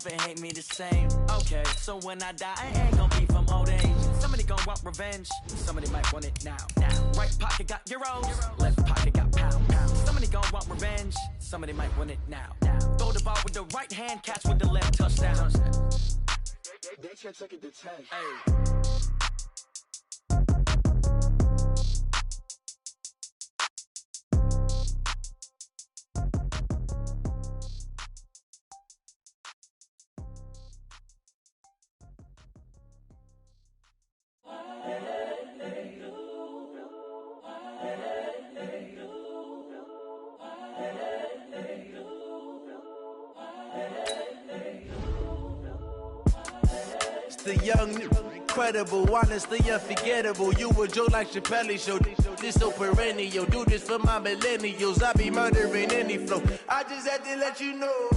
love and hate me the same. Okay, so when I die, I ain't gonna be from old age. Somebody gonna want revenge, somebody might want it now. Right pocket got euros, left pocket got pounds. Somebody gonna want revenge, somebody might want it now. Throw the ball with the right hand, catch with the left, touchdown. They can't take it to 10. Hey. The young, incredible, honestly unforgettable. You a joke like Chappelle Show. This so perennial. Do this for my millennials. I be murdering any flow. I just had to let you know.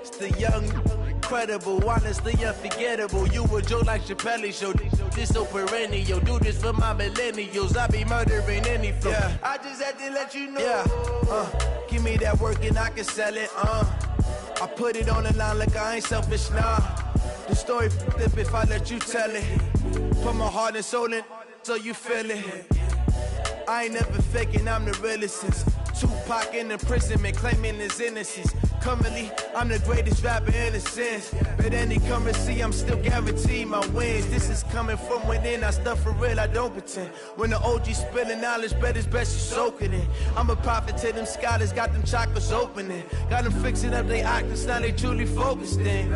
It's the young, incredible, honestly unforgettable. You a joke like Chappelle Show. This so perennial. Do this for my millennials. I be murdering any flow. Yeah. I just had to let you know. Yeah. Give me that work and I can sell it. I put it on the line like I ain't selfish, nah. The story flip if I let you tell it. Put my heart and soul in so you feel it. I ain't never faking, I'm the realest since Tupac in imprisonment, claiming his innocence. Currently, I'm the greatest rapper in a sense. But any currency, I'm still guaranteed my wins. This is coming from within, I stuff for real, I don't pretend. When the OG spilling knowledge, bet it's best you soak it in. I'm a prophet to them scholars, got them chakras opening. Got them fixing up they octaves, now they truly focused in.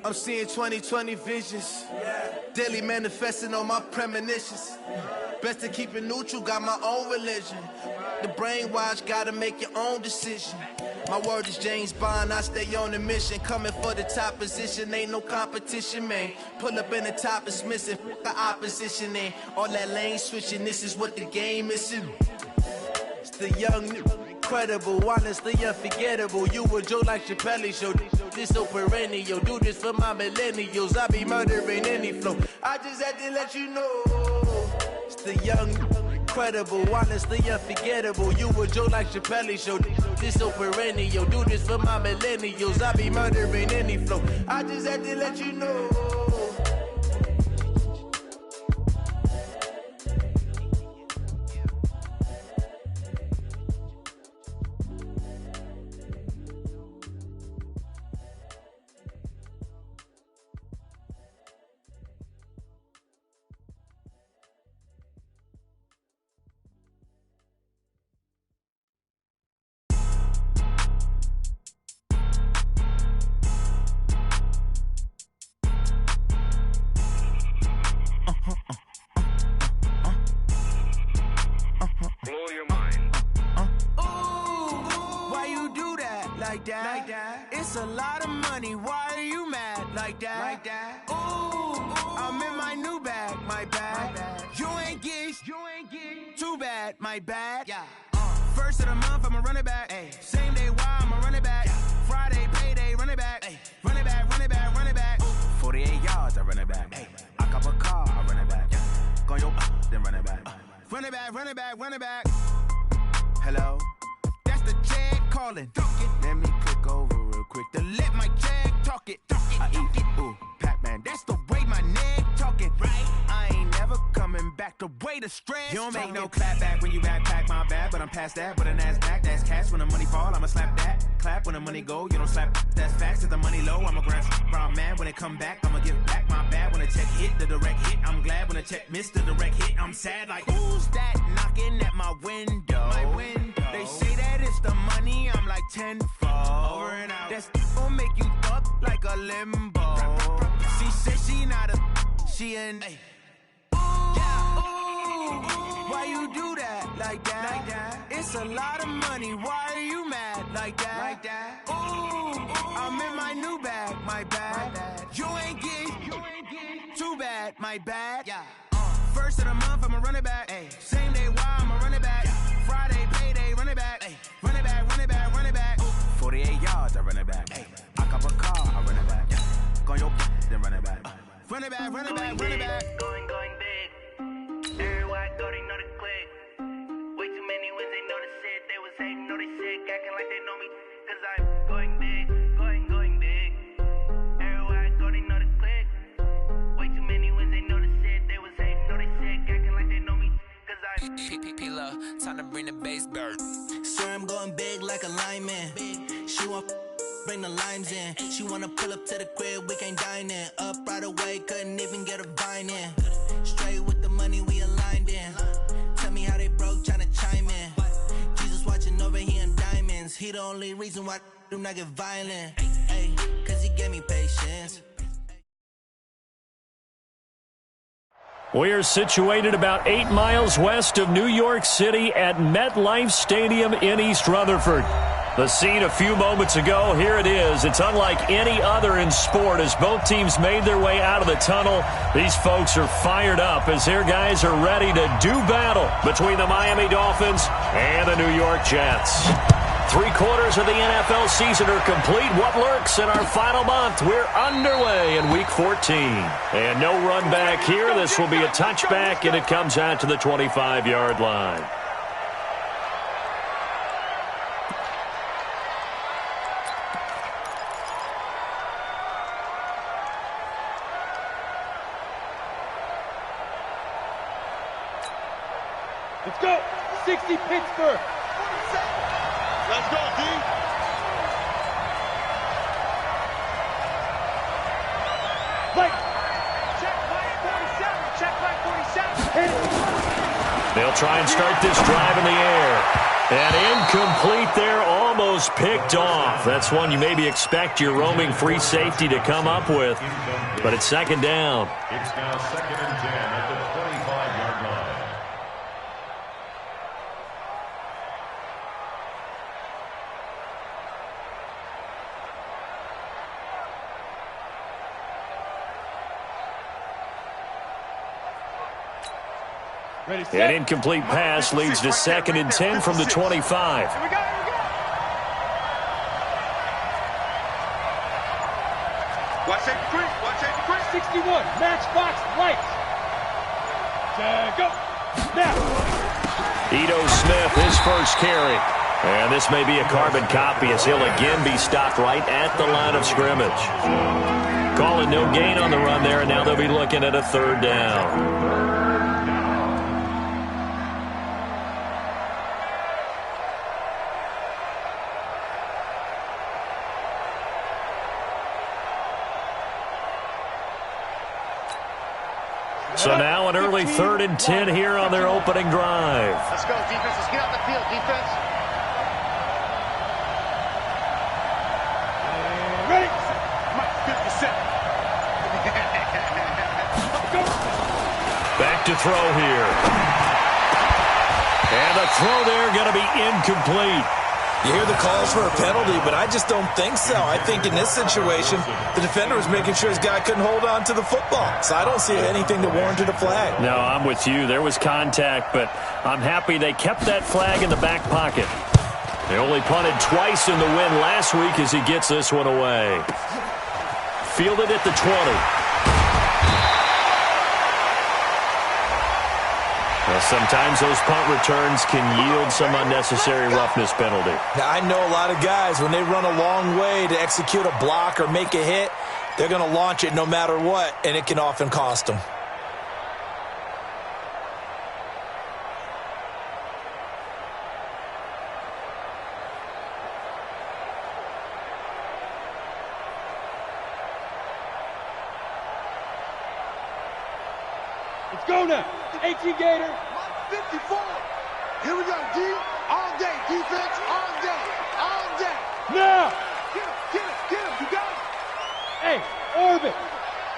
I'm seeing 2020 visions, daily manifesting on my premonitions. Best to keep it neutral, got my own religion. The brainwash, gotta make your own decision. My word is James Bond, I stay on a mission. Coming for the top position, ain't no competition, man. Pull up in the top, it's missing, the opposition ain't. All that lane switching, this is what the game is. It's the young, incredible, honestly unforgettable. You a joke like Chappelle Show. This so perennial. Do this for my millennials. I be murdering any flow. I just had to let you know. It's the young, incredible, honestly unforgettable. You a joke like Chappelle Show. This so perennial. Do this for my millennials. I be murdering any flow. I just had to let you know. It's a lot of money, why are you mad like that? Ooh, I'm in my new bag, my bad. You ain't get, too bad, my bad. First of the month, I'ma run it back. Same day, why I'ma run it back. Friday, payday, run it back. Run it back, run it back, run it back. 48 yards, I run it back. I cop a car, I run it back. Go yo, then run it back. Run it back, run it back, run it back. Hello? That's the jag calling. Let me click over real quick to let my jag talk it. I eat it, ooh, Pac-Man. That's the way my neck talking, right? I ain't never coming back the way the stress. You don't make no clap back when you backpack my bag, but I'm past that. But a NASDAQ, that's cash. When the money fall, I'ma slap that. Clap when the money go, you don't slap. That's facts. If the money low, I'ma grab brown man. When it come back, I'ma give back my bad. When the check hit, the direct hit. I'm glad when the check missed the direct hit. I'm sad like, who's that knocking at my window? My window. They say that it's the money, I'm like tenfold. Over and out. That's gon' make you fuck like a limbo. She said she not a, she an. Ooh, why you do that like that? It's a lot of money, why are you mad like that? Ooh, I'm in my new bag, my bad. You ain't get, too bad, my bad. First of the month, I'ma run it back. Same day, why I'ma run it back. Friday, payday, run it back. Run it back, run it back, run it back. 48 yards, I run it back. I cop a car, I run it back. Go yo, then run it back. Run it back, run it back, run it back. Going big. Everywhere I go, they know the click. Way too many wins, they know the shit. They was hating, know they sick, acting like they know me. Cause I'm going big, going Sir, I'm going big like a lineman. She want bring the limes in. She wanna pull up to the crib, we can't dine in. Up right away, couldn't even get a vine in. Straight with the money we aligned in. Tell me how they broke, tryna chime in. Jesus watching over here in diamonds. He the only reason why I do not get violent. Ay, cause he gave me patience. We're situated about 8 miles west of New York City at MetLife Stadium in East Rutherford. The scene a few moments ago, here it is. It's unlike any other in sport as both teams made their way out of the tunnel. These folks are fired up as their guys are ready to do battle between the Miami Dolphins and the New York Jets. 3/4 of the NFL season are complete. What lurks in our final month? We're underway in Week 14. And no run back here. This will be a touchback, and it comes out to the 25-yard line. Let's go. 60 Pittsburgh. Let's go, D. Like. Check play 47. Check play 47. They'll try and start this drive in the air. And incomplete there, almost picked off. That's one you maybe expect your roaming free safety to come up with. But it's second down. It's now 2nd and 10 at the 25-yard line. An incomplete pass leads to 2nd and 10 from the 25. Here we go, here we go. Watch that print, watch that print. 61, matchbox lights. Go. Now. Ito Smith, his first carry. And this may be a carbon copy as he'll again be stopped right at the line of scrimmage. Calling no gain on the run there, and now they'll be looking at a 3rd down. So now an early 3rd and 10 here on their opening drive. Let's go, defense. Let's get out the field, defense. Ready? Mike, 57. Let's go. Back to throw here. And the throw there going to be incomplete. You hear the calls for a penalty, but I just don't think so. I think in this situation, the defender was making sure his guy couldn't hold on to the football. So I don't see anything that warranted a flag. No, I'm with you. There was contact, but I'm happy they kept that flag in the back pocket. They only punted twice in the win last week as he gets this one away. Fielded at the 20. Well, sometimes those punt returns can yield some unnecessary roughness penalty. Now, I know a lot of guys, when they run a long way to execute a block or make a hit, they're going to launch it no matter what, and it can often cost them. Let's go now. 18 Gator. 54. Here we go, D. All day, defense. All day. All day. Now. Get him, get him, get him. You got him. Hey, orbit.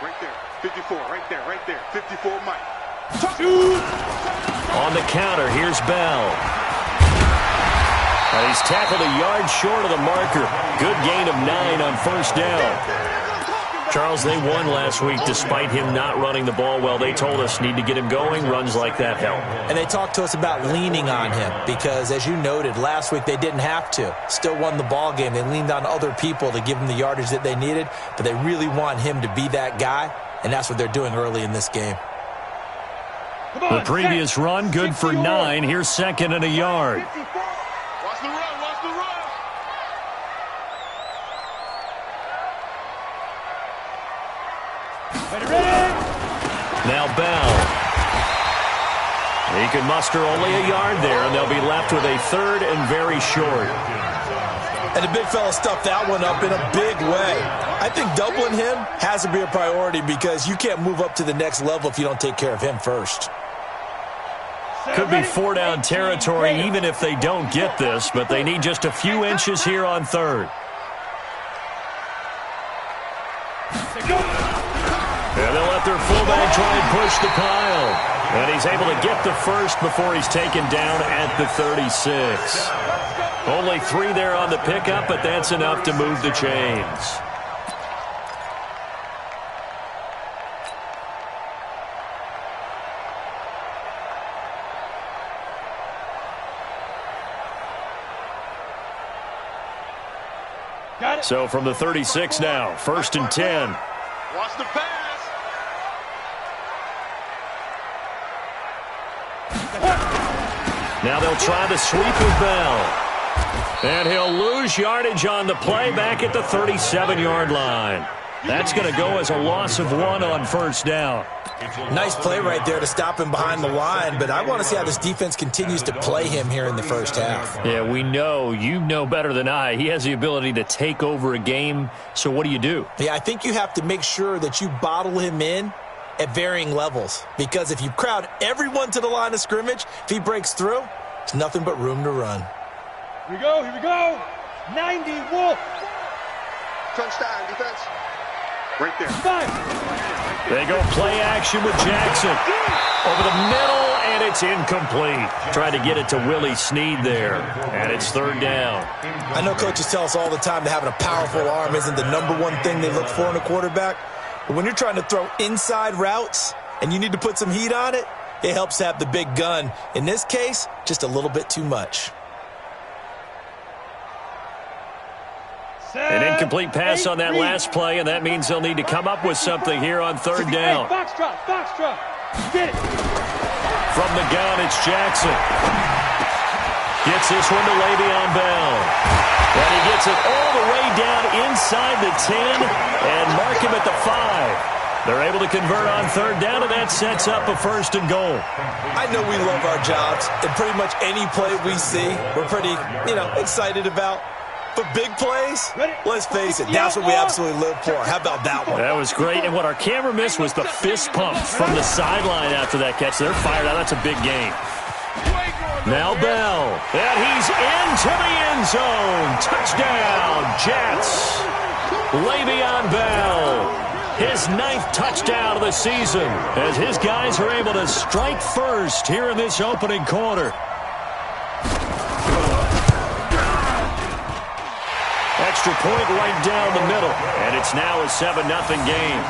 Right there. 54, right there, right there. 54, Mike. Shoot. On the counter, here's Bell. And he's tackled a yard short of the marker. Good gain of 9 on 1st down. Charles, they won last week despite him not running the ball well. They told us need to get him going. Runs like that help. And they talked to us about leaning on him because, as you noted, last week they didn't have to. Still won the ball game. They leaned on other people to give them the yardage that they needed, but they really want him to be that guy, and that's what they're doing early in this game. The previous run, good for 9. Here's 2nd and a yard. Watch the run, watch the run. Ready, ready. Now Bell. He can muster only a yard there, and they'll be left with a third and very short. And the big fella stuffed that one up in a big way. I think doubling him has to be a priority because you can't move up to the next level if you don't take care of him first. Could be 4-down territory even if they don't get this, but they need just a few inches here on third. And they'll let their fullback try and push the pile. And he's able to get the first before he's taken down at the 36. Only 3 there on the pickup, but that's enough to move the chains. So from the 36 now, 1st and 10. Watch the pass. Now they'll try the sweep with Bell. And he'll lose yardage on the play back at the 37-yard line. That's going to go as a loss of 1 on 1st down. Nice play right there to stop him behind the line, but I want to see how this defense continues to play him here in the first half. Yeah, we know. You know better than I. He has the ability to take over a game, so what do? Yeah, I think you have to make sure that you bottle him in at varying levels, because if you crowd everyone to the line of scrimmage, if he breaks through, it's nothing but room to run. Here we go. 90 Wolf. Touchdown, defense. Right there. 5. They go play action with Jackson. Over the middle, and it's incomplete. Trying to get it to Willie Snead there, and it's 3rd down. I know coaches tell us all the time that having a powerful arm isn't the #1 thing they look for in a quarterback. But when you're trying to throw inside routes and you need to put some heat on it, it helps to have the big gun. In this case, just a little bit too much. An incomplete pass on that last play, and that means they'll need to come up with something here on 3rd down. Foxtrot. Get it. From the gun, it's Jackson. Gets this one to Le'Veon Bell. And he gets it all the way down inside the 10 and mark him at the 5. They're able to convert on 3rd down, and that sets up a 1st and goal. I know we love our jobs, and pretty much any play we see, we're pretty, excited about. But big plays, let's face it, that's what we absolutely live for. How about that one? That was great, and what our camera missed was the fist pump from the sideline after that catch. They're fired out. That's a big game. Now Bell, and he's into the end zone. Touchdown, Jets. Le'Veon Bell, his 9th touchdown of the season, as his guys are able to strike first here in this opening quarter. Extra point right down the middle, and it's now a 7-0 game.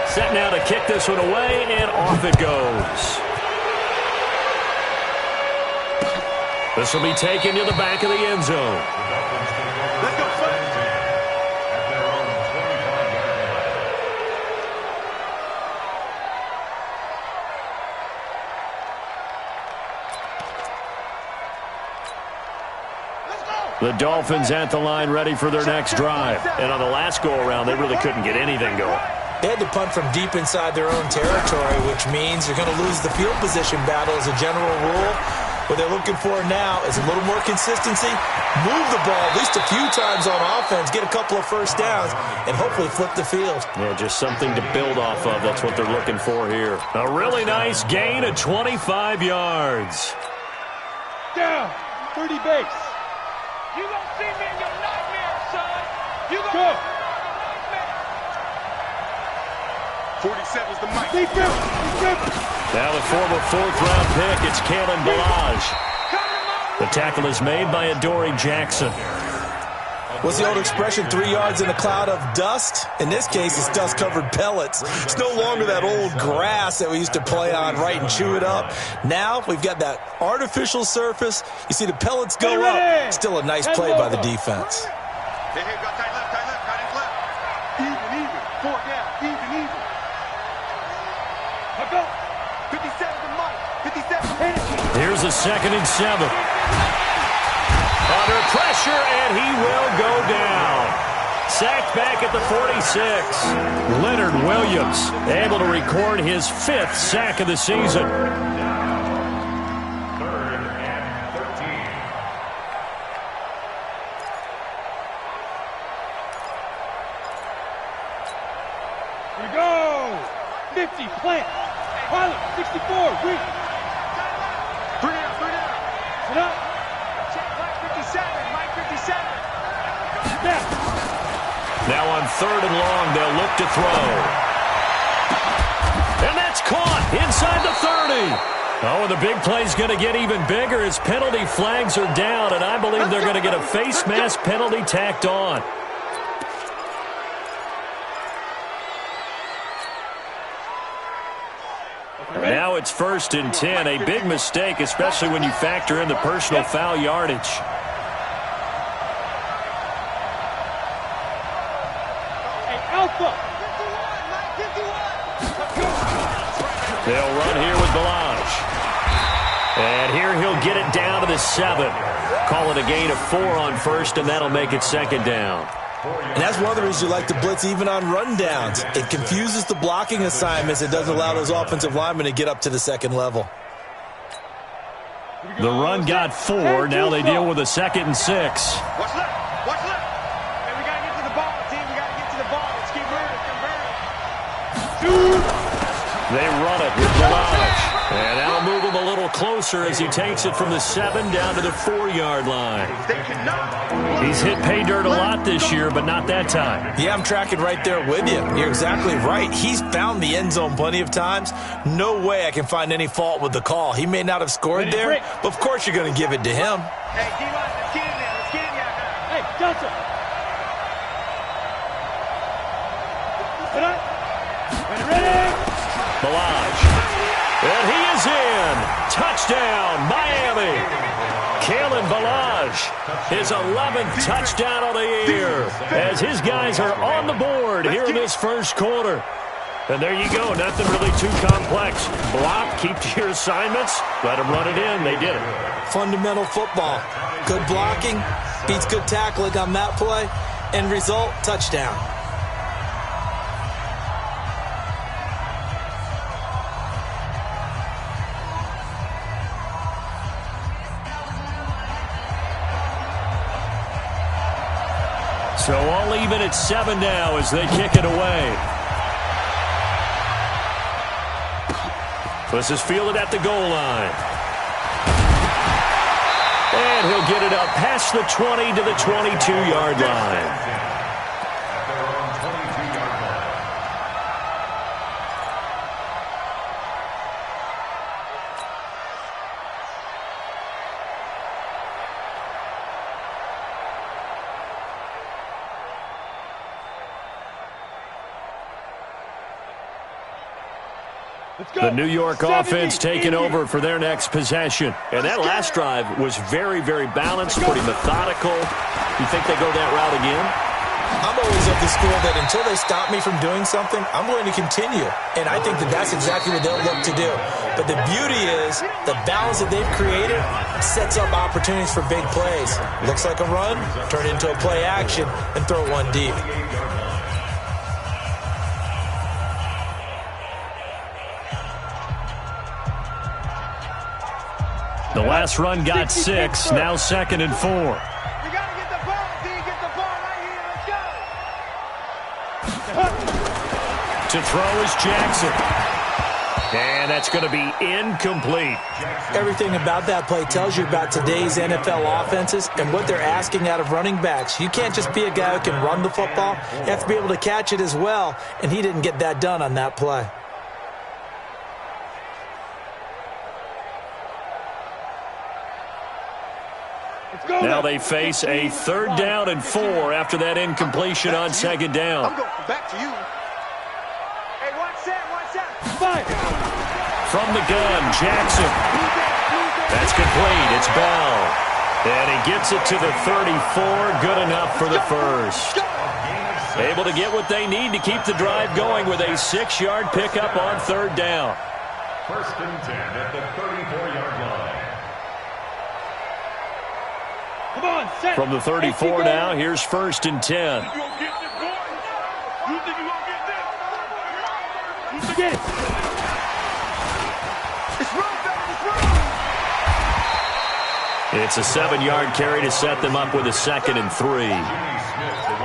Set now to kick this one away, and off it goes. This will be taken to the back of the end zone. Let's go, son. The Dolphins at the line ready for their next drive. And on the last go-around, they really couldn't get anything going. They had to punt from deep inside their own territory, which means you're going to lose the field position battle as a general rule. What they're looking for now is a little more consistency, move the ball at least a few times on offense, get a couple of 1st downs, and hopefully flip the field. Yeah, just something to build off of. That's what they're looking for here. A really nice gain of 25 yards. Down. 30 base. You gonna see me in your nightmare, son. You gonna Go. see me in your nightmare. 47's the mic. Defense. Now the former 4th-round pick, it's Kalen Ballage. The tackle is made by Adoree Jackson. What's the old expression, 3 yards in a cloud of dust? In this case, it's dust-covered pellets. It's no longer that old grass that we used to play on, right, and chew it up. Now we've got that artificial surface. You see the pellets go up. Still a nice play by the defense. Hey, got tight left, tight left. Even. 4 down, even. Let's go. 57's the mic. 57. Here's a 2nd and 7. Under pressure, and he will go down. sacked back at the 46. Leonard Williams able to record his 5th sack of the season. Here we go. 50, plant. Pilot, 64, reach. Bring it up, bring it up. Sit up. Check Mike 57, Mike 57. Snap. Now on 3rd and long, they'll look to throw. And that's caught inside the 30. Oh, and the big play's going to get even bigger as penalty flags are down, and I believe they're going to get a face mask penalty tacked on. Now it's 1st and 10, a big mistake, especially when you factor in the personal foul yardage. Hey, Alpha. They'll run here with Balaj. And here he'll get it down to the 7. Call it a gain of 4 on 1st, and that'll make it 2nd down. And that's one of the reasons you like to blitz even on rundowns. It confuses the blocking assignments. It doesn't allow those offensive linemen to get up to the 2nd level. The run got 4. Now they deal with a 2nd and 6. Watch left, watch left. Hey, we got to get to the ball, team. We got to get to the ball. Let's keep moving, They run it with Balaj. And that'll move him a little closer as he takes it from the 7 down to the 4-yard line. He's hit pay dirt a lot this year, but not that time. Yeah, I'm tracking right there with you. You're exactly right. He's found the end zone plenty of times. No way I can find any fault with the call. He may not have scored there, but of course you're going to give it to him. Hey, D-line, let's get in there. Let's get in there. Hey, Delta. Sit up. Ready. Balaj. And he is in. Touchdown, Miami. Kalen Balaj, his 11th touchdown of the year, as his guys are on the board here in this first quarter. And there you go, nothing really too complex. Block, keep to your assignments, let them run it in. They did it. Fundamental football. Good blocking, beats good tackling on that play, end result, touchdown. So all even at 7 now as they kick it away. This is fielded at the goal line. And he'll get it up past the 20 to the 22-yard line. The New York offense taking over for their next possession. And that last drive was very, very balanced, pretty methodical. You think they go that route again? I'm always of the school that until they stop me from doing something, I'm going to continue. And I think that that's exactly what they'll look to do. But the beauty is the balance that they've created sets up opportunities for big plays. Looks like a run, turn it into a play action, and throw one deep. The last run got 6, now 2nd and 4. We got to get the ball, D. Get the ball right here. Let's go. To throw is Jackson. And that's going to be incomplete. Everything about that play tells you about today's NFL offenses and what they're asking out of running backs. You can't just be a guy who can run the football. You have to be able to catch it as well, and he didn't get that done on that play. Now they face a 3rd down and 4 after that incompletion on 2nd down. I'm going back to you. Hey, watch that. Fire. From the gun, Jackson. That's complete. It's Bell. And he gets it to the 34. Good enough for the first. Able to get what they need to keep the drive going with a 6-yard pickup on 3rd down. 1st and 10 at the 34-yard line. Come on, set. From the 34 now, here's 1st and 10. You think you're gonna get this? Get it. It's run, baby, it's run. It's a 7-yard carry to set them up with a 2nd and 3.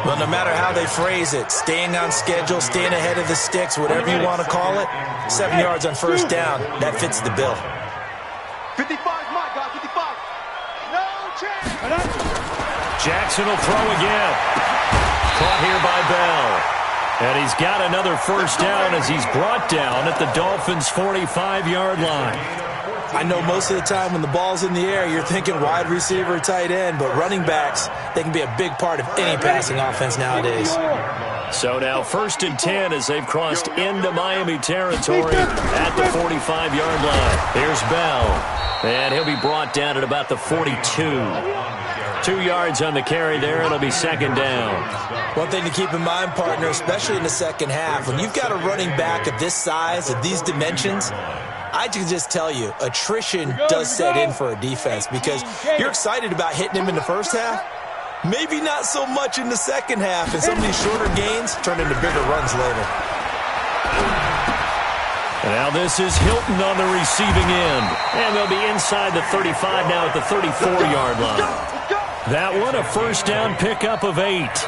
Well, no matter how they phrase it, staying on schedule, staying ahead of the sticks, whatever you want to call it, 7 yards on first down, that fits the bill. 55 is my guy, 55. No chance. Jackson will throw again. Caught here by Bell. And he's got another first down as he's brought down at the Dolphins' 45-yard line. I know most of the time when the ball's in the air, you're thinking wide receiver, tight end, but running backs, they can be a big part of any passing offense nowadays. So now 1st and 10 as they've crossed into Miami territory at the 45-yard line. Here's Bell, and he'll be brought down at about the 42. 2 yards on the carry there. It'll be 2nd down. One thing to keep in mind, partner, especially in the second half, when you've got a running back of this size, of these dimensions, I can just tell you, attrition does set in for a defense because you're excited about hitting him in the first half. Maybe not so much in the second half, and some of these shorter gains turn into bigger runs later. Now this is Hilton on the receiving end. And they'll be inside the 35 now at the 34-yard line. That one, a first down pickup of 8. First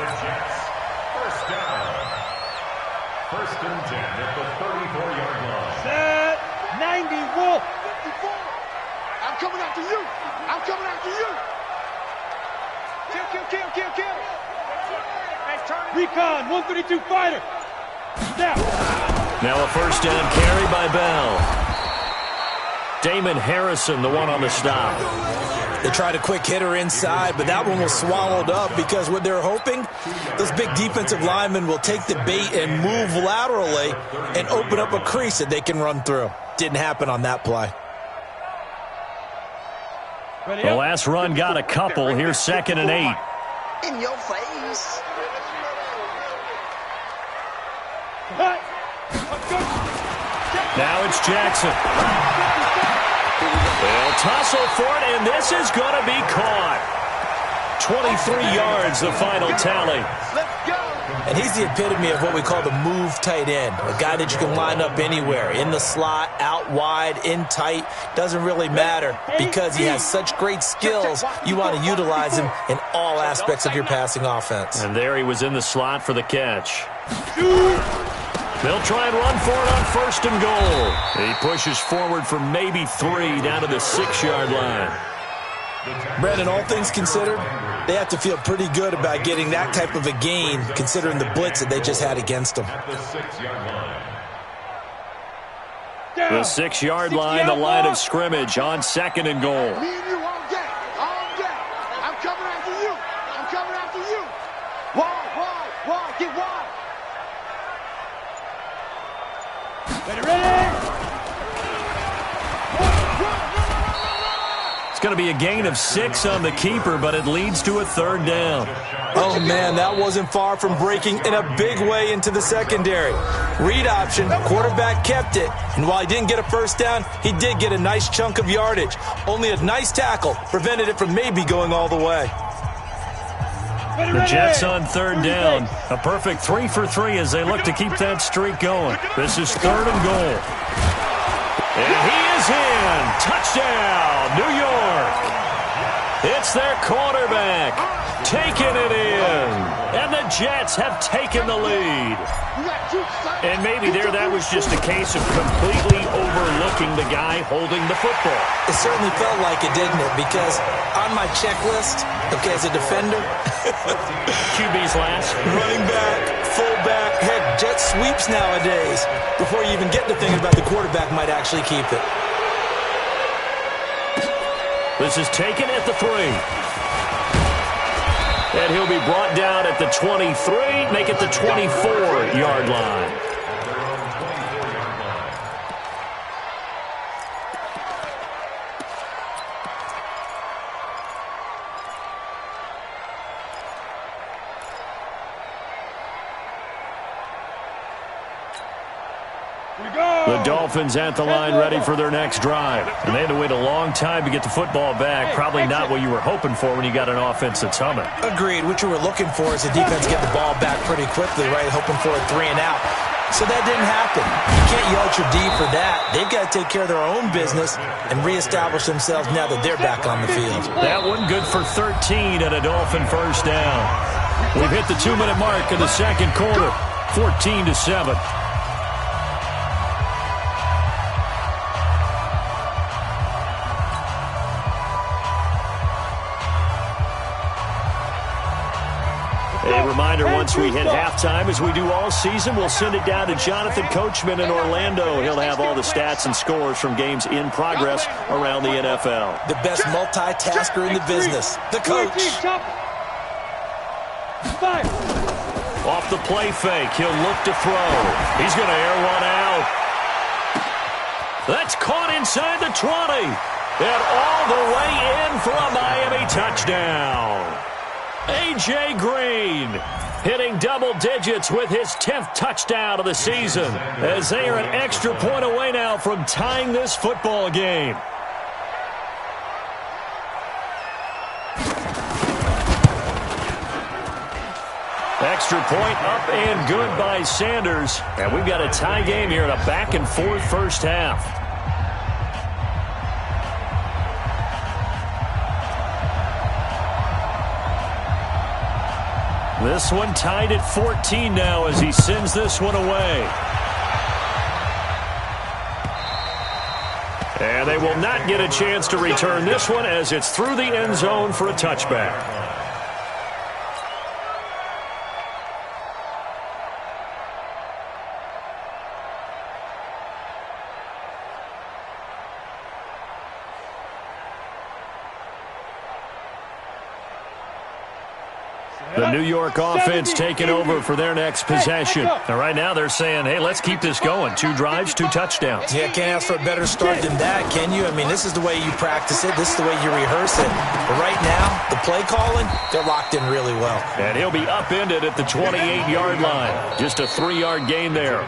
down. 1st and 10 at the 34-yard line. Set. 90, Wolf. 54. I'm coming after you. I'm coming after you. Kill. Recon, 132 fighter. Snap. Now a first down carry by Bell. Damon Harrison, the one on the stop. They tried a quick hitter inside, but that one was swallowed up because what they're hoping, those big defensive linemen will take the bait and move laterally and open up a crease that they can run through. Didn't happen on that play. The last run got a couple. Here's 2nd and 8. In your face. Now it's Jackson. They'll tussle for it, and this is going to be caught. 23 yards, the final tally. Let's go. And he's the epitome of what we call the move tight end, a guy that you can line up anywhere, in the slot, out wide, in tight, doesn't really matter because he has such great skills. You want to utilize him in all aspects of your passing offense. And there he was in the slot for the catch. They'll try and run for it on 1st and goal. He pushes forward for maybe 3 down to the 6-yard line. Brandon, all things considered, they have to feel pretty good about getting that type of a gain considering the blitz that they just had against them. The 6-yard line, the line of scrimmage on 2nd and goal. Me and you all day. All day. I'm coming after you. I'm coming after you. Wide. Get wide. Ready. It's going to be a gain of 6 on the keeper, but it leads to a 3rd down. Oh, man, that wasn't far from breaking in a big way into the secondary. Read option, quarterback kept it, and while he didn't get a first down, he did get a nice chunk of yardage. Only a nice tackle prevented it from maybe going all the way. The Jets on 3rd down. A perfect 3 for 3 as they look to keep that streak going. This is 3rd and goal. And he is in. Touchdown, New York. It's their quarterback taking it in. And the Jets have taken the lead. And maybe that was just a case of completely overlooking the guy holding the football. It certainly felt like it, didn't it? Because on my checklist, okay, as a defender, QB's last. running back, fullback, heck, jet sweeps nowadays. Before you even get to thinking about the quarterback might actually keep it. This is taken at the 3. And he'll be brought down at the 23, make it the 24-yard line. The Dolphins at the line ready for their next drive. And they had to wait a long time to get the football back. Probably not what you were hoping for when you got an offense that's humming. Agreed. What you were looking for is the defense get the ball back pretty quickly, right? Hoping for a 3 and out. So that didn't happen. You can't yell at your D for that. They've got to take care of their own business and reestablish themselves now that they're back on the field. That one good for 13 and a Dolphin first down. We've hit the 2-minute mark in the second quarter. 14-7. A reminder, once we hit halftime, as we do all season, we'll send it down to Jonathan Coachman in Orlando. He'll have all the stats and scores from games in progress around the NFL. The best multitasker in the business, the coach. Off the play fake, he'll look to throw. He's going to air one out. That's caught inside the 20. And all the way in for a Miami touchdown. A.J. Green hitting double digits with his 10th touchdown of the season, as they are an extra point away now from tying this football game. Extra point up and good by Sanders. And we've got a tie game here in a back-and-forth first half. This one tied at 14 now as he sends this one away. And they will not get a chance to return this one as it's through the end zone for a touchback. The New York offense taking over for their next possession. And right now they're saying, hey, let's keep this going. 2 drives, 2 touchdowns. Yeah, can't ask for a better start than that, can you? I mean, this is the way you practice it. This is the way you rehearse it. But right now, the play calling, they're locked in really well. And he'll be upended at the 28-yard line. Just a 3-yard gain there.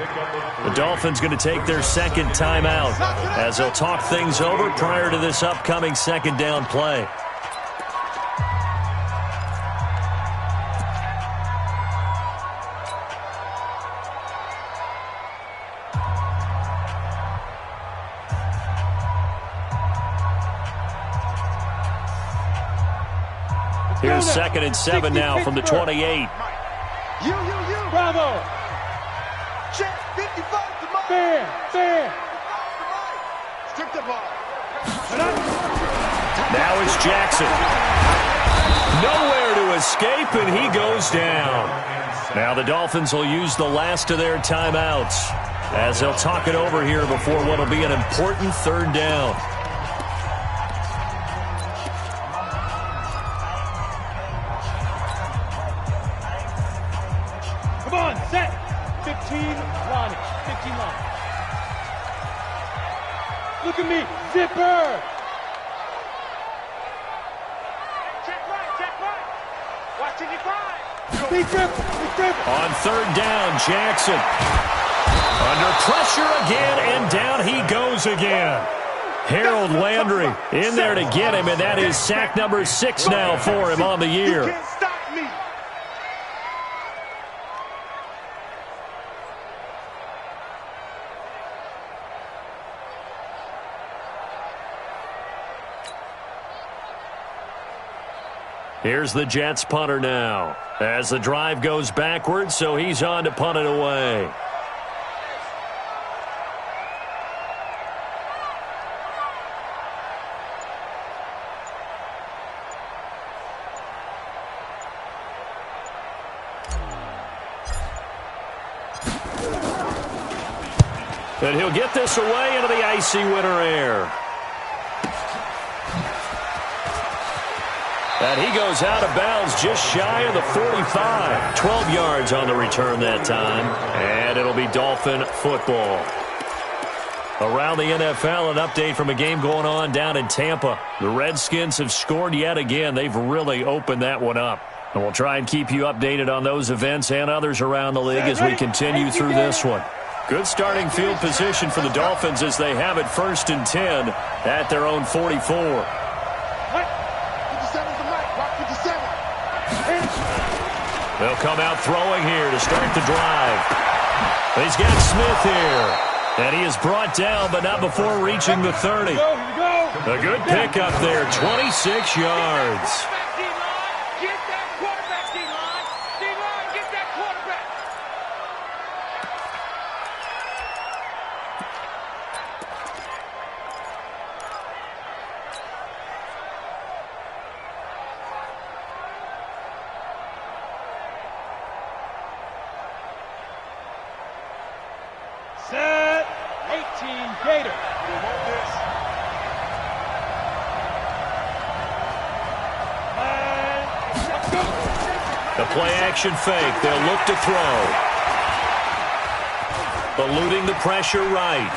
The Dolphins going to take their second timeout as they'll talk things over prior to this upcoming second down play. Here's 2nd and 7 now from the 28. Bravo. Check 55 to Mike. Fair. Strip the ball. Now it's Jackson. Nowhere to escape, and he goes down. Now the Dolphins will use the last of their timeouts as they'll talk it over here before what will be an important 3rd down. Come on, set. 15 line. 15 line. Look at me, zipper. Check right. Watching you grind. Big dribble. On 3rd down, Jackson. Under pressure again, and down he goes again. Harold Landry in there to get him, and that is sack number 6 now for him on the year. You can't stop me. Here's the Jets punter now as the drive goes backwards, so he's on to punt it away. And he'll get this away into the icy winter air. And he goes out of bounds just shy of the 45. 12 yards on the return that time. And it'll be Dolphin football. Around the NFL, an update from a game going on down in Tampa. The Redskins have scored yet again. They've really opened that one up. And we'll try and keep you updated on those events and others around the league as we continue through this one. Good starting field position for the Dolphins as they have it 1st and 10 at their own 44. 57's the mic. Rock 57. They'll come out throwing here to start the drive. He's got Smith here. And he is brought down, but not before reaching the 30. A good pickup there, 26 yards. Set. 18 Gator. The play-action fake. They'll look to throw. Eluding the pressure right.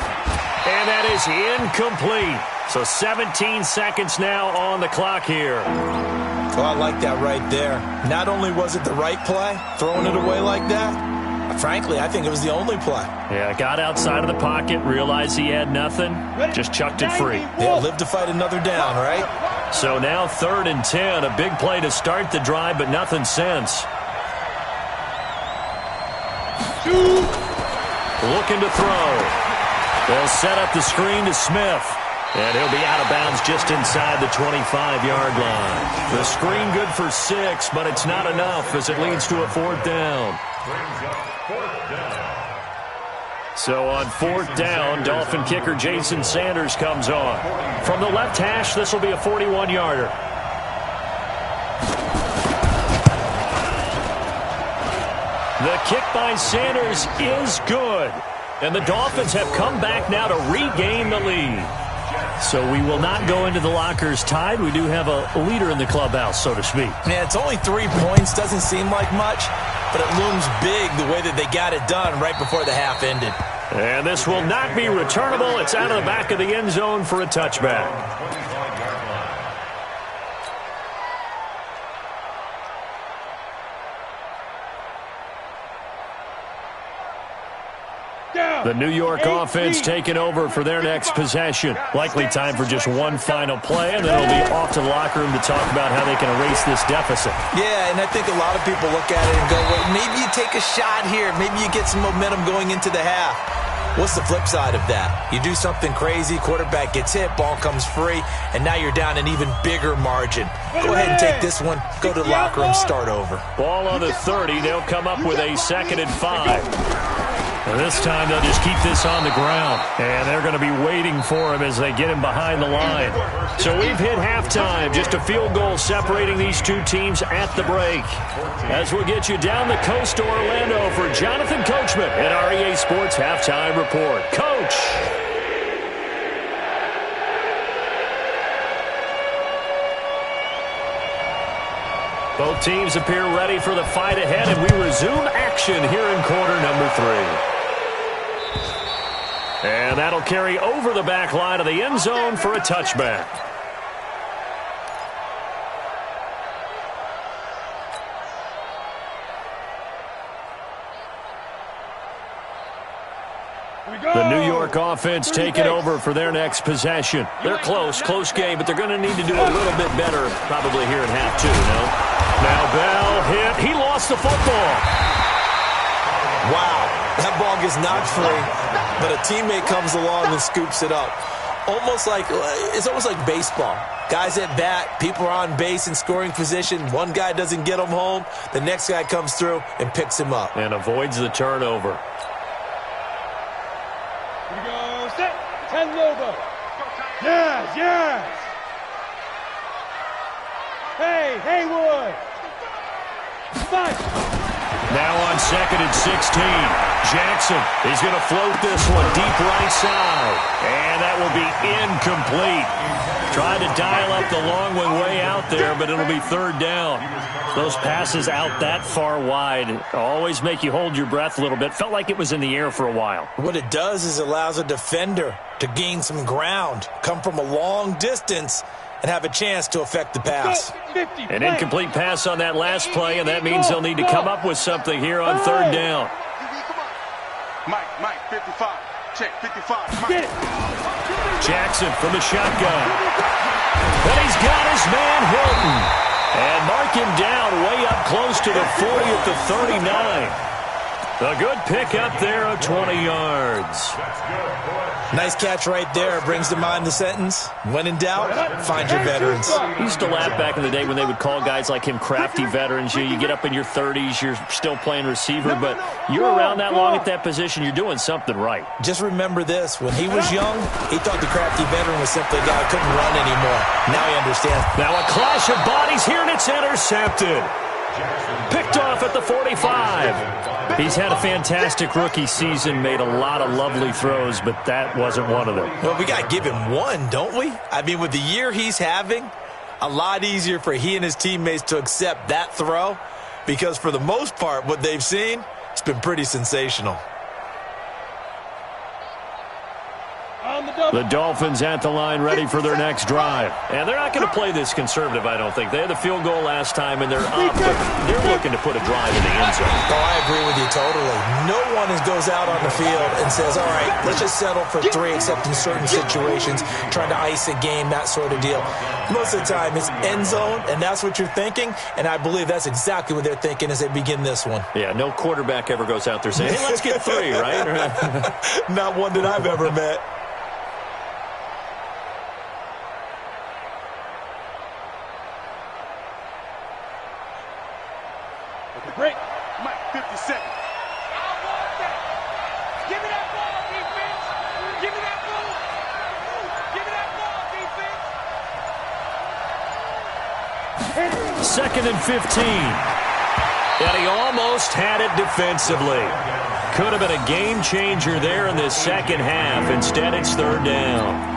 And that is incomplete. So 17 seconds now on the clock here. Oh, I like that right there. Not only was it the right play, throwing it away like that, frankly, I think it was the only play. Yeah, got outside of the pocket, realized he had nothing, just chucked it free. Yeah, live to fight another down, right? So now 3rd and 10, a big play to start the drive, but nothing since. Looking to throw. They'll set up the screen to Smith. And he'll be out of bounds just inside the 25-yard line. The screen good for 6, but it's not enough as it leads to a 4th down. So on 4th down, Dolphin kicker Jason Sanders comes on. From the left hash, this will be a 41-yarder. The kick by Sanders is good. And the Dolphins have come back now to regain the lead. So we will not go into the lockers tied. We do have a leader in the clubhouse, so to speak. Yeah, it's only 3 points. Doesn't seem like much, but it looms big the way that they got it done right before the half ended. And this will not be returnable. It's out of the back of the end zone for a touchback. The New York offense taking over for their next possession. Likely time for just one final play, and then it'll be off to the locker room to talk about how they can erase this deficit. Yeah, and I think a lot of people look at it and go, well, maybe you take a shot here. Maybe you get some momentum going into the half. What's the flip side of that? You do something crazy, quarterback gets hit, ball comes free, and now you're down an even bigger margin. Go ahead and take this one, go to the locker room, start over. Ball on the 30. They'll come up with a 2nd and 5. And this time they'll just keep this on the ground. And they're going to be waiting for him as they get him behind the line. So we've hit halftime. Just a field goal separating these two teams at the break. As we'll get you down the coast to Orlando for Jonathan Coachman at our EA Sports Halftime Report. Coach! Both teams appear ready for the fight ahead, and we resume action here in quarter number 3. And that'll carry over the back line of the end zone for a touchback. The New York offense taking over for their next possession. They're close game, but they're going to need to do a little bit better probably here in half 2, no? Now Bell hit. He lost the football. Wow, that ball gets knocked free, but a teammate comes along and scoops it up. It's almost like baseball. Guys at bat, people are on base in scoring position. One guy doesn't get him home. The next guy comes through and picks him up. And avoids the turnover. Here we go, set, 10 Lobo. Yes. Hey, Haywood. 5. Now on 2nd and 16. Jackson is going to float this one deep right side. And that will be incomplete. Tried to dial up the long one way out there, but it'll be 3rd down. Those passes out that far wide always make you hold your breath a little bit. Felt like it was in the air for a while. What it does is allows a defender to gain some ground, come from a long distance, and have a chance to affect the pass. An incomplete pass on that last play, and that means they'll need to come up with something here on 3rd down. Mike, 55. Check, 55. Mike. Get it. Jackson from the shotgun. And he's got his man Hilton. And mark him down way up close to the 40 at the 39. A good pick up there of 20 yards. Nice catch right there. Brings to mind the sentence, when in doubt, find your veterans. He used to laugh back in the day when they would call guys like him crafty veterans. You get up in your 30s, you're still playing receiver, but you're around that long at that position, you're doing something right. Just remember this. When he was young, he thought the crafty veteran was simply a guy who couldn't run anymore. Now he understands. Now a clash of bodies here, and it's intercepted. Picked off at the 45. He's had a fantastic rookie season, made a lot of lovely throws, but that wasn't one of them. Well, we got to give him one, don't we? I mean, with the year he's having, a lot easier for he and his teammates to accept that throw, because for the most part, what they've seen, it's been pretty sensational. The Dolphins at the line ready for their next drive. And they're not going to play this conservative, I don't think. They had the field goal last time, and they're up, but they're looking to put a drive in the end zone. Oh, I agree with you totally. No one goes out on the field and says, all right, let's just settle for 3, except in certain situations, trying to ice a game, that sort of deal. Most of the time, it's end zone, and that's what you're thinking, and I believe that's exactly what they're thinking as they begin this one. Yeah, no quarterback ever goes out there saying, hey, let's get 3, right? Not one that I've ever met. Break. Mike, 50 seconds. I want that. Give me that ball, defense. Give me that ball. Give me that ball, defense. Second and 15. And he almost had it defensively. Could have been a game changer there in the second half. Instead, it's third down.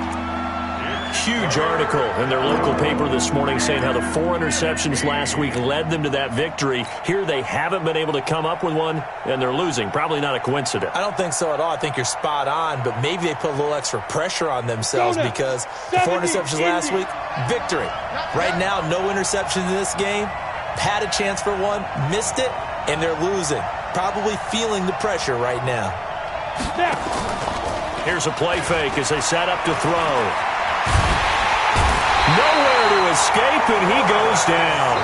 Huge article in their local paper this morning saying how the 4 interceptions last week led them to that victory. Here they haven't been able to come up with one, and they're losing. Probably not a coincidence. I don't think so at all. I think you're spot on, but maybe they put a little extra pressure on themselves because the 4 interceptions last week, victory. Right now, no interceptions in this game. Had a chance for one, missed it, and they're losing. Probably feeling the pressure right now. Here's a play fake as they set up to throw. Nowhere to escape, and he goes down.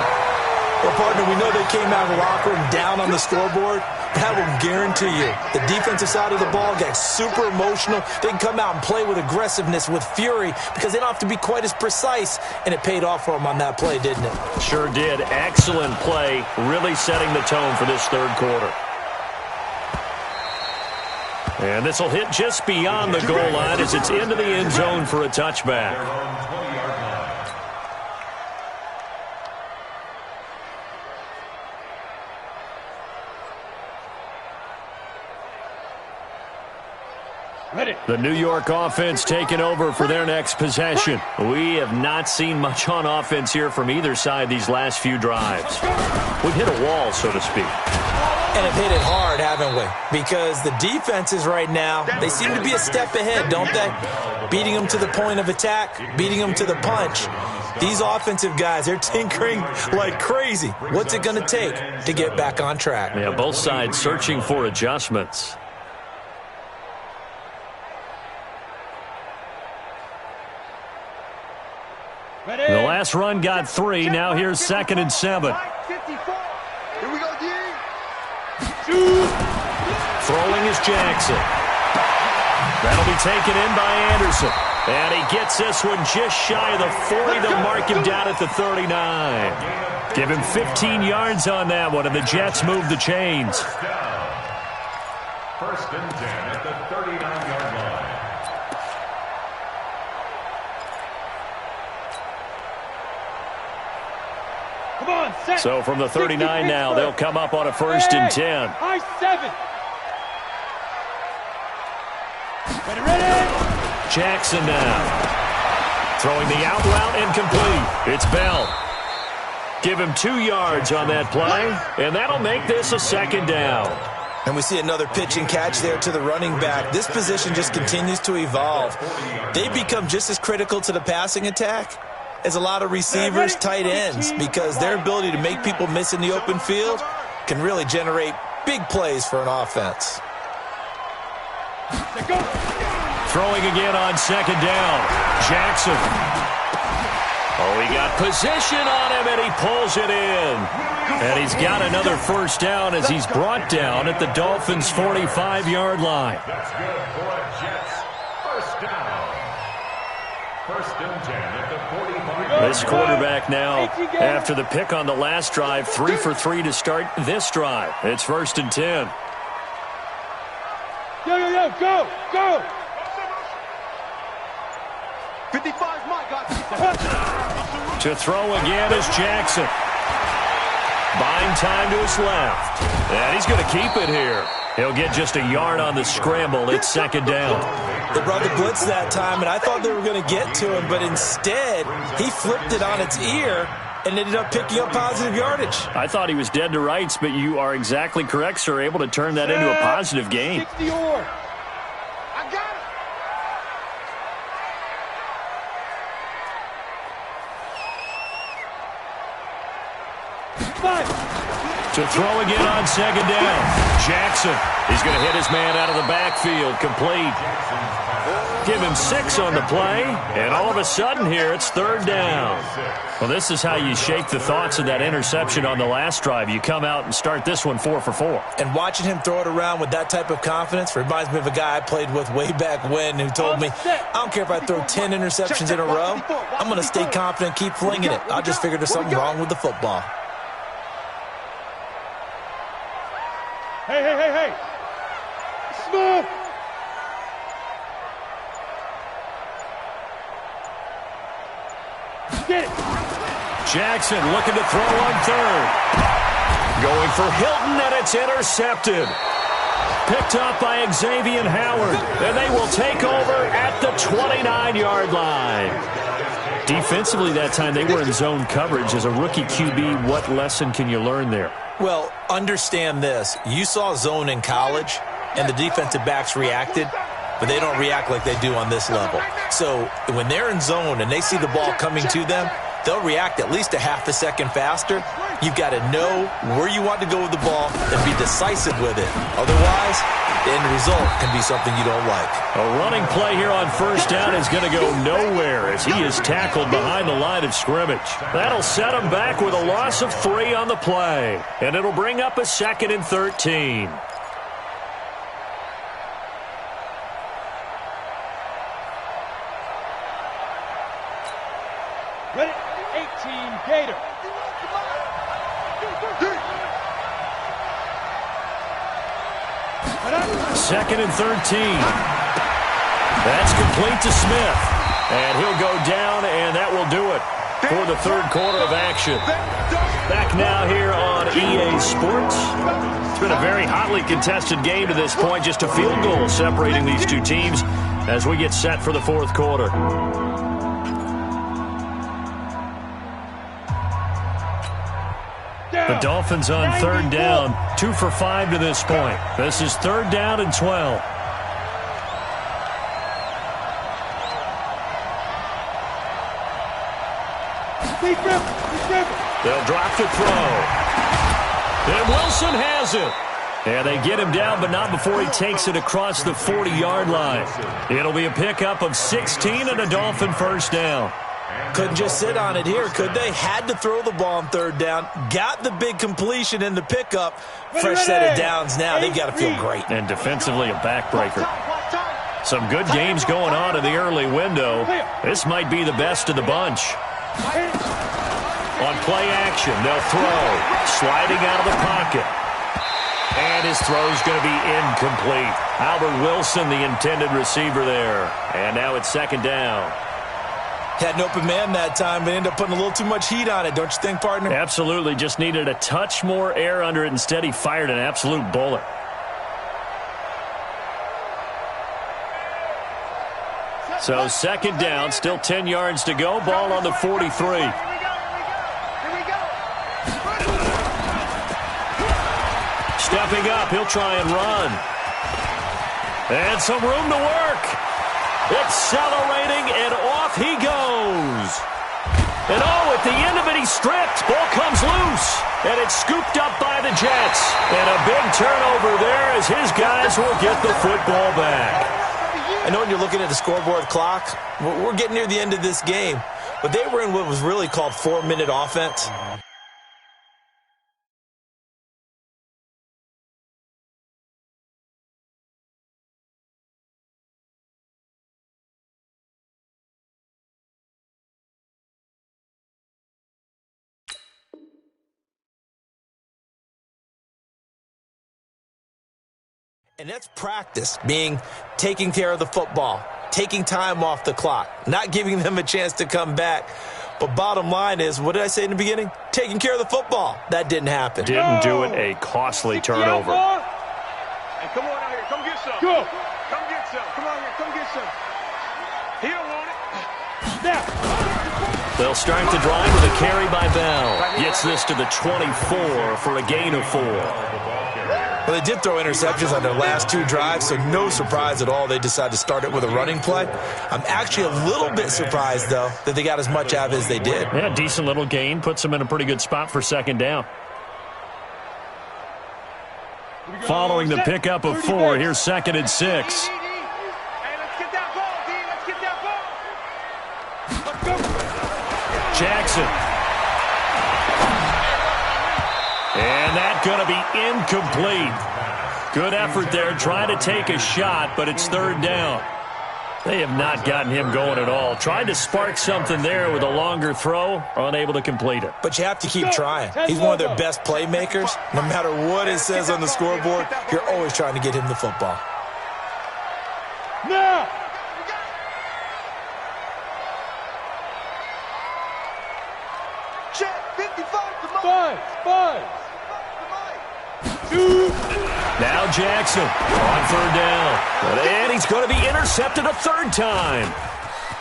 Well, partner, we know they came out of the locker room down on the scoreboard. But I will guarantee you, the defensive side of the ball got super emotional. They can come out and play with aggressiveness, with fury, because they don't have to be quite as precise. And it paid off for them on that play, didn't it? Sure did. Excellent play, really setting the tone for this third quarter. And this will hit just beyond the goal line as it's into the end zone for a touchback. The New York offense taking over for their next possession. We have not seen much on offense here from either side these last few drives. We've hit a wall, so to speak. And have hit it hard, haven't we? Because the defenses right now, they seem to be a step ahead, don't they? Beating them to the point of attack, beating them to the punch. These offensive guys, they're tinkering like crazy. What's it going to take to get back on track? Yeah, both sides searching for adjustments. The last run got 3. Now here's 2nd and 7. Here we go, D. Throwing is Jackson. That'll be taken in by Anderson. And he gets this one just shy of the 40. They'll mark him down at the 39. Give him 15 yards on that one, and the Jets move the chains. First and 10 at the 39-yard line. Come on, set. So from the 39 now, they'll come up on a 1st and 10. High 7. Ready. Jackson now. Throwing the out route incomplete. It's Bell. Give him 2 yards on that play, and that'll make this a 2nd down. And we see another pitch and catch there to the running back. This position just continues to evolve. They become just as critical to the passing attack as a lot of receivers, tight ends, because their ability to make people miss in the open field can really generate big plays for an offense. Throwing again on second down. Jackson. Oh, he got position on him, and he pulls it in. And he's got another first down as he's brought down at the Dolphins' 45-yard line. That's good for a Jets. First down. First and 10 at the 45. This quarterback now, after the pick on the last drive, 3 for 3 to start this drive. It's first and 10. Go, go! 55's my guy. To throw again is Jackson. Buying time to his left. And he's going to keep it here. He'll get just a yard on the scramble. It's second down. They brought the blitz that time, and I thought they were going to get to him, but instead he flipped it on its ear and ended up picking up positive yardage. I thought he was dead to rights, but you are exactly correct, sir. Able to turn that into a positive gain. 60 or. I got it. To throw again on second down. Jackson. He's going to hit his man out of the backfield. Complete. Give him 6 on the play. And all of a sudden here, it's third down. Well, this is how you shake the thoughts of that interception on the last drive. You come out and start this one 4 for 4. And watching him throw it around with that type of confidence reminds me of a guy I played with way back when who told me, I don't care if I throw 10 interceptions in a row. I'm going to stay confident, keep flinging it. I just figured there's something wrong with the football. Hey. Smooth. Get it. Jackson looking to throw on third. Going for Hilton, and it's intercepted. Picked up by Xavier Howard, and they will take over at the 29-yard line. Defensively that time, they were in zone coverage. As a rookie QB, what lesson can you learn there? Well, understand this. You saw zone in college, and the defensive backs reacted, but they don't react like they do on this level. So when they're in zone and they see the ball coming to them, they'll react at least a half a second faster. You've got to know where you want to go with the ball and be decisive with it. Otherwise, the end result can be something you don't like. A running play here on first down is going to go nowhere as he is tackled behind the line of scrimmage. That'll set him back with a loss of 3 on the play. And it'll bring up a 2nd and 13. Ready? 18 Gator. Second and 13. That's complete to Smith. And he'll go down, and that will do it for the third quarter of action. Back now here on EA Sports. It's been a very hotly contested game to this point. Just a field goal separating these two teams as we get set for the fourth quarter. The Dolphins on third down, 2 for 5 to this point. This is third down and 12. They'll drop the throw. And Wilson has it. And they get him down, but not before he takes it across the 40-yard line. It'll be a pickup of 16 and a Dolphin first down. Couldn't just sit on it here, could they? Had to throw the ball on third down. Got the big completion in the pickup. Fresh set of downs now. They got to feel great. And defensively, a backbreaker. Some good games going on in the early window. This might be the best of the bunch. On play action, they'll throw. Sliding out of the pocket. And his throw's going to be incomplete. Albert Wilson, the intended receiver there. And now it's second down. Had an open man that time, but ended up putting a little too much heat on it, don't you think, partner? Absolutely. Just needed a touch more air under it. Instead, he fired an absolute bullet. So second down, still 10 yards to go. Ball on the 43. Stepping up, he'll try and run. And some room to work. Accelerating, and off he goes. And oh, at the end of it, he's stripped. Ball comes loose. And it's scooped up by the the Jets. And a big turnover there as his guys will get the football back. I know when you're looking at the scoreboard clock, we're getting near the end of this game, but they were in what was really called 4-minute offense. And that's practice, being taking care of the football, taking time off the clock, not giving them a chance to come back. But bottom line is, what did I say in the beginning? Taking care of the football. That didn't happen. Didn't do it. A costly turnover. Hey, come on out here. Come get some. Go. Come get some. Come on here. Come get some. He don't want it. Now. They'll start the drive with a carry by Bell. Gets this to the 24 for a gain of 4. Well, they did throw interceptions on their last 2 drives, so no surprise at all they decided to start it with a running play. I'm actually a little bit surprised, though, that they got as much out as they did. Yeah, decent little gain. Puts them in a pretty good spot for second down. Following the pickup of 4, here's 2nd and 6. Hey, let's get that ball, D. Let's get that ball. Let's go. Jackson. And that's going to be incomplete. Good effort there, trying to take a shot, but it's 3rd down. They have not gotten him going at all. Tried to spark something there with a longer throw, unable to complete it. But you have to keep trying. He's one of their best playmakers. No matter what it says on the scoreboard, you're always trying to get him the football. Now. Check 55 to Five. Now Jackson on 3rd down. And he's going to be intercepted a 3rd time.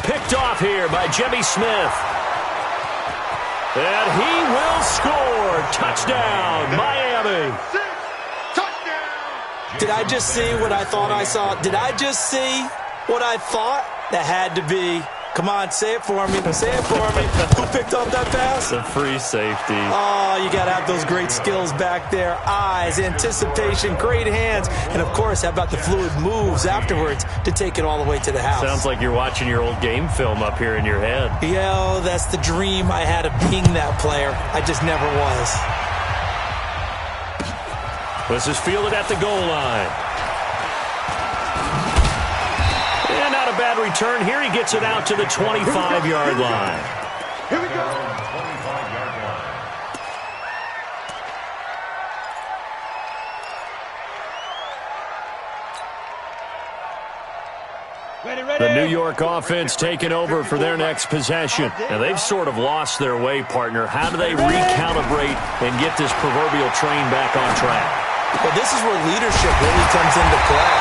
Picked off here by Jimmy Smith. And he will score. Touchdown, Miami. touchdown. Did I just see what I thought I saw? Did I just see what I thought? That had to be. Come on, say it for me. Say it for me. Who picked up that pass? The free safety. Oh, you got to have those great skills back there. Eyes, anticipation, great hands. And, of course, how about the fluid moves afterwards to take it all the way to the house? Sounds like you're watching your old game film up here in your head. Yeah, that's the dream I had of being that player. I just never was. This is fielded at the goal line. And not a bad return here. He gets it out to the 25-yard line. Here we go. 25-yard line. The New York offense taking over for their next possession. And they've sort of lost their way, partner. How do they recalibrate and get this proverbial train back on track? Well, this is where leadership really comes into play.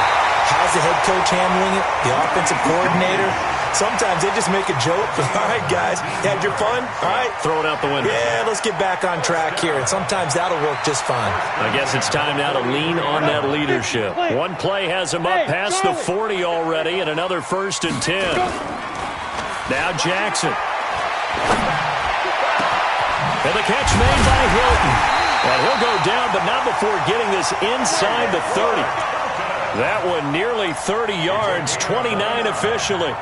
How's the head coach handling it? The offensive coordinator? Sometimes they just make a joke. All right, guys, you had your fun? All right. Throw it out the window. Yeah, let's get back on track here. And sometimes that'll work just fine. I guess it's time now to lean on that leadership. One play has him up past the 40 already, and another 1st and 10. Now Jackson. And the catch made by Hilton. And he'll go down, but not before getting this inside the 30. That one nearly 30 yards, 29 officially.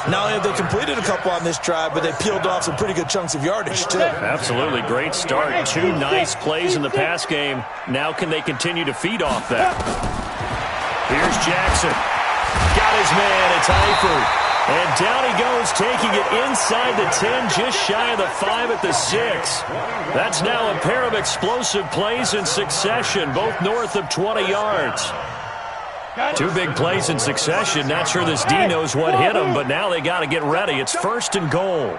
Not only have they completed a couple on this drive, but they peeled off some pretty good chunks of yardage, too. Absolutely. Great start. 2 nice plays in the pass game. Now can they continue to feed off that? Here's Jackson. Got his man. It's Eifert. And down he goes, taking it inside the 10, just shy of the 5 at the 6. That's now a pair of explosive plays in succession, both north of 20 yards. 2 big plays in succession. Not sure this D knows what hit him, but now they got to get ready. It's 1st and goal.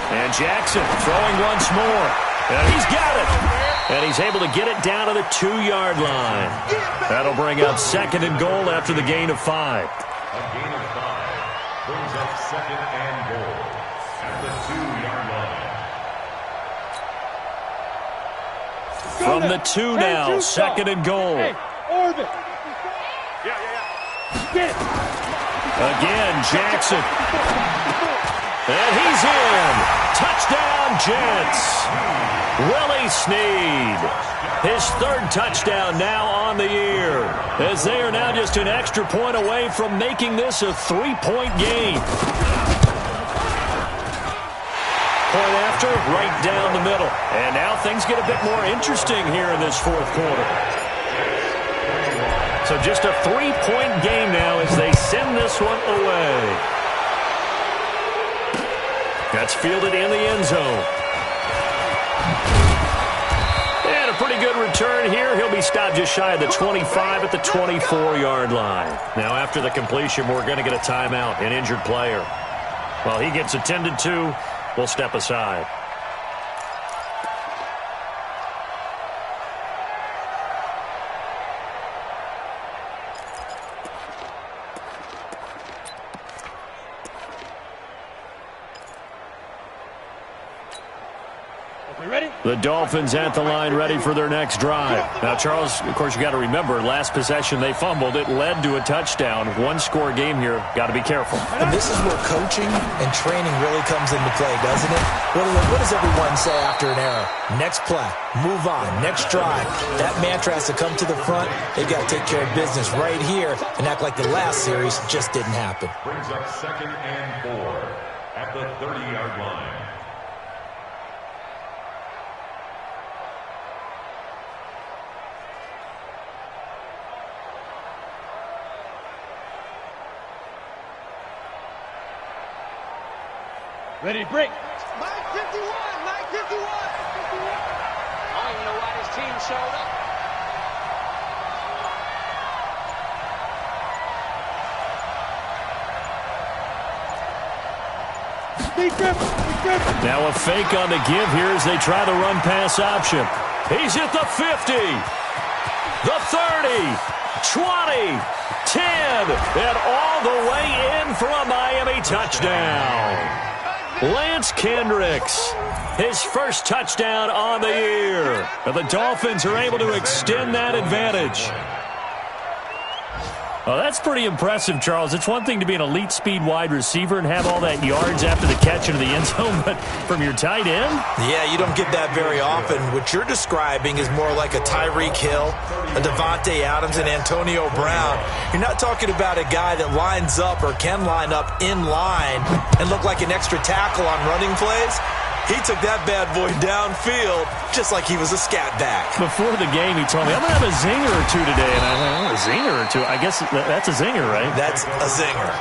And Jackson throwing once more. And he's got it. And he's able to get it down to the 2-yard line. That'll bring up 2nd and goal after the gain of 5. A gain of 5 brings up 2nd and goal at the 2-yard line. From the 2 now, 2nd and goal. Orbit. Yeah. Get it. Again, Jackson. And he's in. Touchdown, Jets. Willie Snead. His third touchdown now on the year, as they are now just an extra point away from making this a 3-point game. Point after, right down the middle. And now things get a bit more interesting here in this fourth quarter. So just a 3-point game now as they send this one away. That's fielded in the end zone. And a pretty good return here. He'll be stopped just shy of the 25 at the 24-yard line. Now after the completion, we're going to get a timeout, an injured player. While he gets attended to, we'll step aside. The Dolphins at the line ready for their next drive. Now, Charles, of course, you got to remember, last possession they fumbled. It led to a touchdown. One-score game here. Got to be careful. And this is where coaching and training really comes into play, doesn't it? What does everyone say after an error? Next play, move on, next drive. That mantra has to come to the front. They've got to take care of business right here and act like the last series just didn't happen. Brings up 2nd and 4 at the 30-yard line. Ready to break. Mike 51, Mike 51. I don't even know why this team showed up. Now a fake on the give here as they try the run-pass option. He's at the 50, the 30, 20, 10, and all the way in for a Miami touchdown. Lance Kendricks, his first touchdown on the year. And the Dolphins are able to extend that advantage. Well, that's pretty impressive, Charles. It's one thing to be an elite speed wide receiver and have all that yards after the catch into the end zone, but from your tight end? Yeah, you don't get that very often. What you're describing is more like a Tyreek Hill, a Devontae Adams, and Antonio Brown. You're not talking about a guy that lines up or can line up in line and look like an extra tackle on running plays. He took that bad boy downfield just like he was a scat back. Before the game, he told me, I'm going to have a zinger or two today. And I thought, a zinger or two? I guess that's a zinger, right? That's a zinger.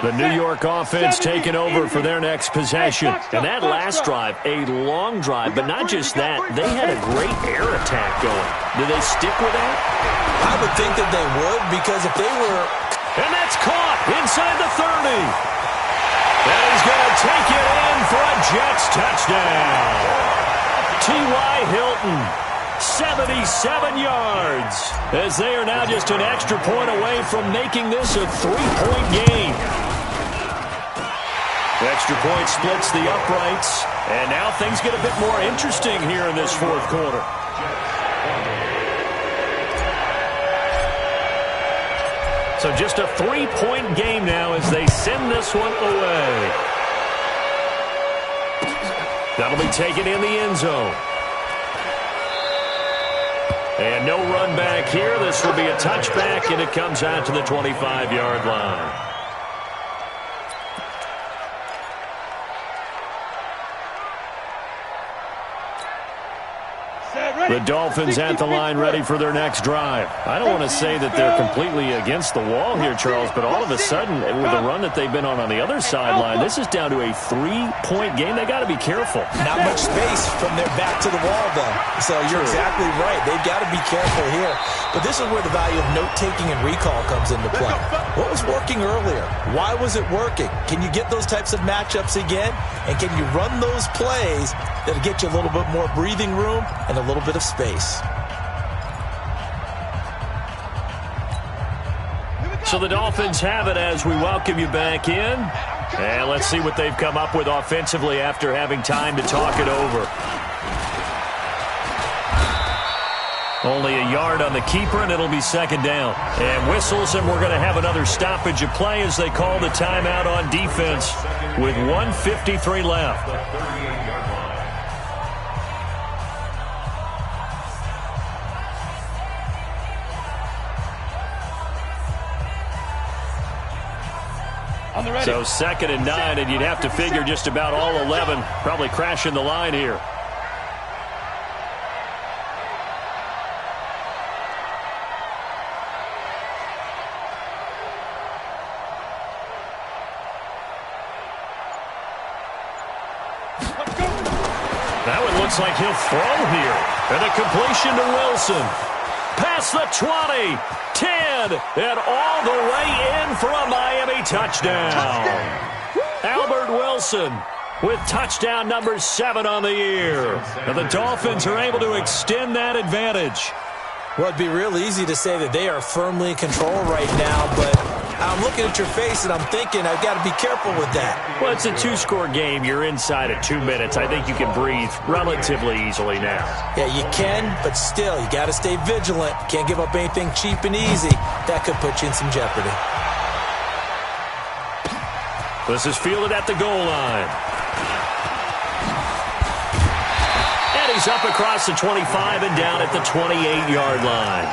The New York offense taking over for their next possession. And that last drive, a long drive, but not just that. They had a great air attack going. Do they stick with that? I would think that they would, because if they were... And that's caught inside the 30. And he's going to take it in for a Jets touchdown. T.Y. Hilton, 77 yards, as they are now just an extra point away from making this a 3-point game. The extra point splits the uprights, and now things get a bit more interesting here in this fourth quarter. So just a 3-point game now as they send this one away. That'll be taken in the end zone. And no run back here. This will be a touchback, and it comes out to the 25-yard line. The Dolphins at the line ready for their next drive. I don't want to say that they're completely against the wall here, Charles, but all of a sudden, with the run that they've been on the other sideline, this is down to a 3-point game. They got to be careful. Not much space from their back to the wall, though. So you're exactly right. They've got to be careful here. But this is where the value of note-taking and recall comes into play. What was working earlier? Why was it working? Can you get those types of matchups again? And can you run those plays that'll get you a little bit more breathing room and a little bit of space? So the Dolphins have it as we welcome you back in. And let's see what they've come up with offensively after having time to talk it over. Only a yard on the keeper, and it'll be second down. And whistles, and we're going to have another stoppage of play as they call the timeout on defense with 1:53 left. So 2nd and 9, and you'd have to figure just about all 11 probably crashing the line here. Now it looks like he'll throw here. And a completion to Wilson. Past the 20, 10, and all the way in for a Miami touchdown. Albert Wilson with touchdown number 7 on the year. And the Dolphins are able to extend that advantage. Well, it'd be real easy to say that they are firmly in control right now, but I'm looking at your face and I'm thinking I've got to be careful with that. Well, it's a 2-score game. You're inside of 2 minutes. I think you can breathe relatively easily now. Yeah, you can, but still, you got to stay vigilant. Can't give up anything cheap and easy. That could put you in some jeopardy. This is fielded at the goal line. And he's up across the 25 and down at the 28-yard line.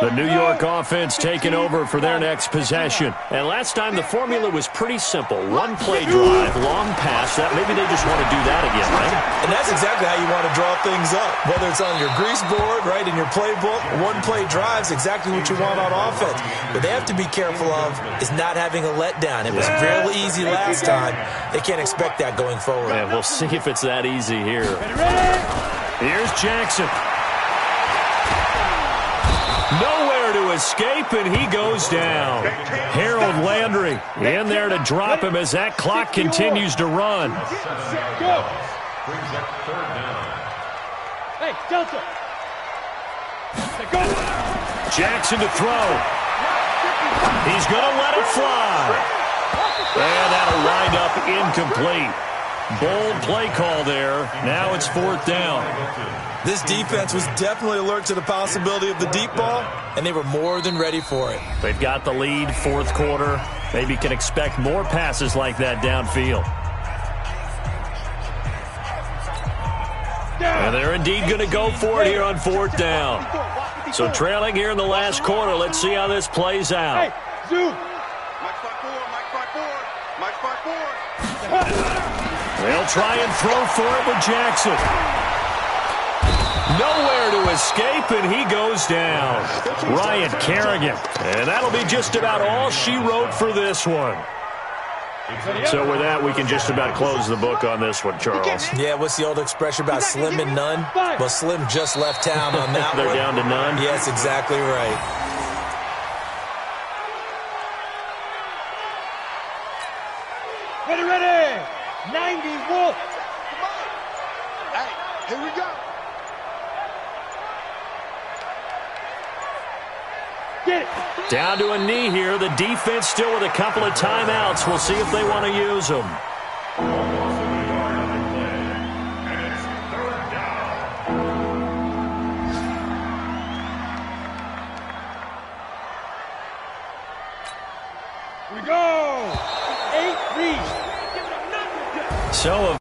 The New York offense taking over for their next possession. And last time the formula was pretty simple. One play drive, long pass. That maybe they just want to do that again, right? And that's exactly how you want to draw things up. Whether it's on your grease board, right, in your playbook, one play drive is exactly what you want on offense. What they have to be careful of is not having a letdown. It was real easy last time. They can't expect that going forward. Yeah, we'll see if it's that easy here. Here's Jackson. Nowhere to escape, and he goes down. Harold Landry in there to drop him as that clock continues to run. Hey, Delta. Jackson to throw. He's going to let it fly. And that'll wind up incomplete. Bold play call there. Now it's 4th down. This defense was definitely alert to the possibility of the deep ball, and they were more than ready for it. They've got the lead, 4th quarter. Maybe can expect more passes like that downfield. And they're indeed going to go for it here on 4th down. So trailing here in the last quarter. Let's see how this plays out. Hey, Zoo. Mike 5-4. They'll try and throw for it with Jackson. Nowhere to escape, and he goes down. Ryan Kerrigan. And that'll be just about all she wrote for this one. So with that, we can just about close the book on this one, Charles. Yeah, what's the old expression about slim and none? Well, Slim just left town on that They're one. down to none? Yes, exactly right. Ready. 90 Wolf. Hey, here we go. Get it. Down to a knee here. The defense still with a couple of timeouts. We'll see if they want to use them. We go. 8-3. So